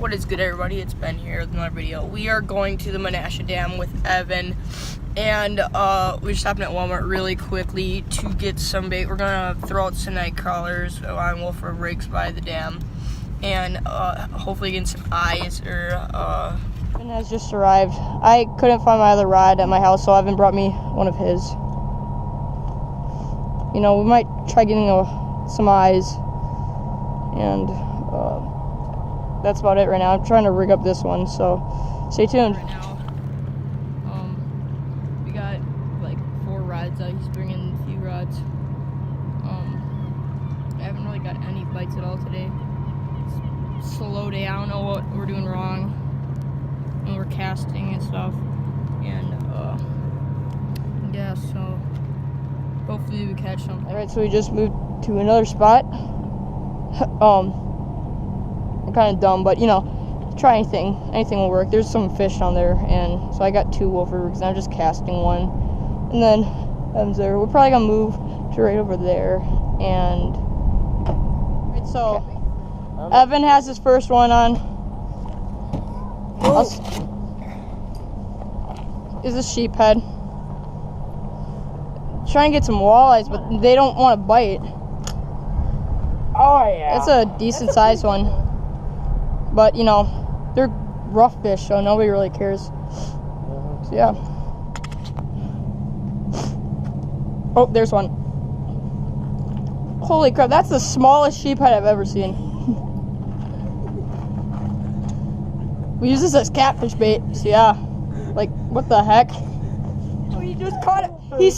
What is good, everybody? It's Ben here with another video. We are going to the Menasha Dam with Evan, and we're stopping at Walmart really quickly to get some bait. We're gonna throw out some night crawlers on Wolford rigs by the dam, and hopefully get some eyes. Evan has just arrived. I couldn't find my other rod at my house, so Evan brought me one of his. You know, we might try getting some eyes, and that's about it right now. I'm trying to rig up this one, so stay tuned. Right now, we got like 4 rods out. He's bringing a few rods. I haven't really got any bites at all today. It's slow day. I don't know what we're doing wrong when we're casting and stuff. And yeah, so hopefully we catch some. All right, so we just moved to another spot. I'm kind of dumb, but you know, try anything will work. There's some fish down there, and so I got 2 Wolford rigs, and I'm just casting one, and then Evan's there. We're probably gonna move to right over there, and right, so Evan has his first one on. Is a sheephead. Trying to get some walleyes, but they don't want to bite. Oh yeah. It's a decent sized one. But, you know, they're rough fish, so nobody really cares. So, yeah. Oh, there's one. Holy crap, that's the smallest sheephead I've ever seen. We use this as catfish bait, so yeah. Like, what the heck? Oh, he just caught it. He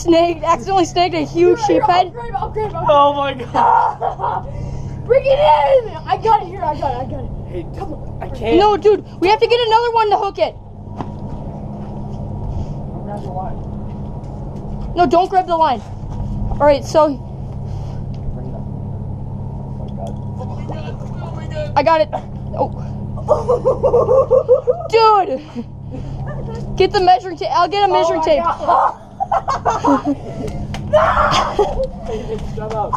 accidentally snagged a huge sheephead. I'll grab it. Oh my god. Bring it in! I got it here, I got it. Hey, come on. I can't. No, dude, we have to get another one to hook it. Grab the line. No, don't grab the line. Alright, so. Bring it up. Oh my god. I got it. Oh. Dude! Get the measuring tape. I'll get a measuring tape. Shut up.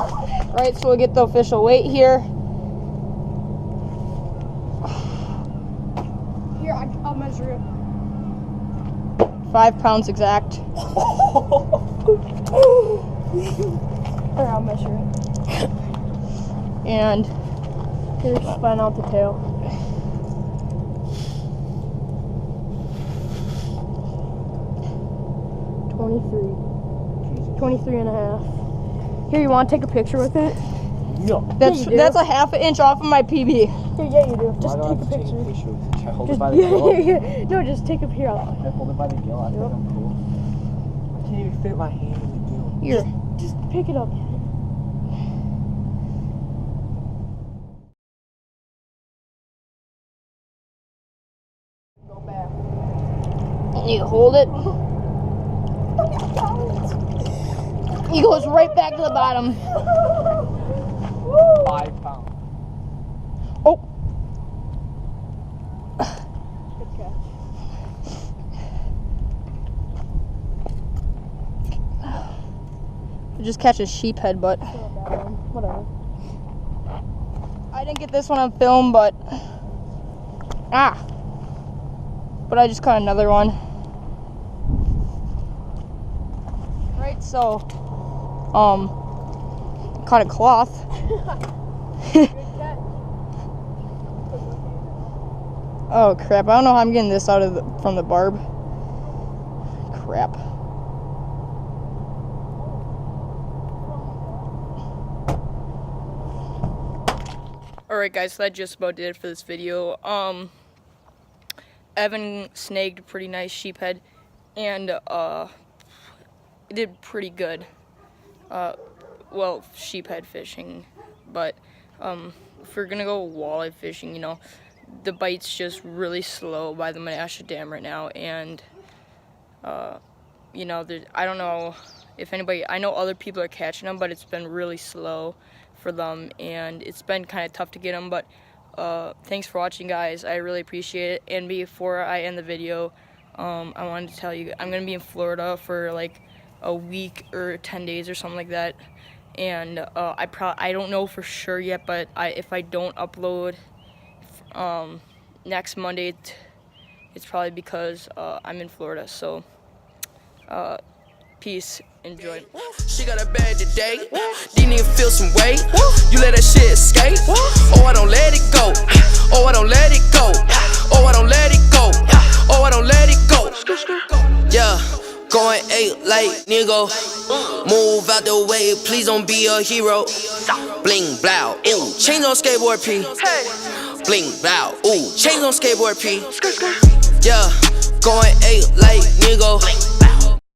Right, so we'll get the official weight here. Here, I'll measure it. 5 pounds exact. Here, I'll measure it. And Here's spine out the tail. $23. 23 and a half. Here, you want to take a picture with it? No. That's a half an inch off of my PB. Yeah, you do. Just take a picture. Can I hold it by the gill? No, just take a picture. Can I hold it by the gill? I think I'm cool. I can't even fit my hand in the gill. Here. Just pick it up. Go back. You hold it. He goes right back to the bottom. 5 pounds. Oh. Good catch. Just catch a sheephead, but Whatever. I didn't get this one on film, but I just caught another one. Right, so caught a cloth. Good catch. Oh crap, I don't know how I'm getting this out of from the barb. Crap. Alright guys, so that just about did it for this video. Evan snagged a pretty nice sheephead, and did pretty good. Well, sheephead fishing, but if we're gonna go walleye fishing, you know, the bite's just really slow by the Menasha Dam right now, and you know, I don't know if anybody, I know other people are catching them, but it's been really slow for them, and it's been kind of tough to get them. But thanks for watching, guys. I really appreciate it. And before I end the video, I wanted to tell you I'm gonna be in Florida for like a week or 10 days or something like that, and I don't know for sure yet, but if I don't upload next Monday, it's probably because I'm in Florida. So, peace. Enjoy. She got a bag today. Didn't even feel some weight. You let that shit escape. Oh, I don't let it go. Oh, I don't let it go. Oh, I don't let it go. Oh, I don't let it go. Yeah, going 8 like nigga. Move out the way, please don't be a hero. Bling blow, ooh, chains on skateboard P. Bling blow, ooh, chains on skateboard P. Yeah, going 8 like nigga.